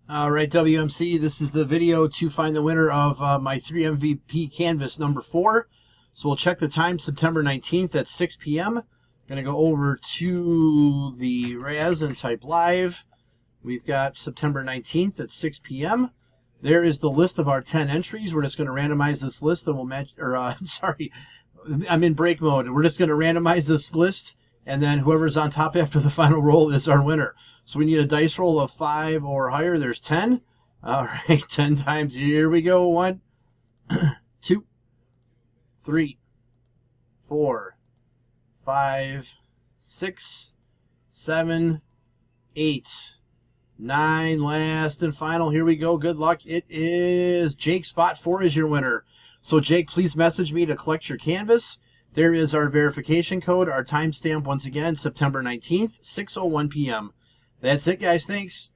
All right, WMC, this is the video to find the winner of my 3MVP Canvas number 4. So we'll check the time, September 19th at 6 p.m. Going to go over to the Raz and type live. We've got September 19th at 6 p.m. There is the list of our 10 entries. We're just going to randomize this list and we'll match, sorry, I'm in break mode. We're just going to randomize this list, and then whoever's on top after the final roll is our winner. So we need a dice roll of 5 or higher. There's 10. All right, 10 times. Here we go. 1, 2, 3, 4, 5, 6, 7, 8, 9. Last and final. Here we go. Good luck. It is Jake. Spot 4 is your winner. So Jake, please message me to collect your canvas. There is our verification code, our timestamp once again, September 19th, 6:01 p.m. That's it, guys. Thanks.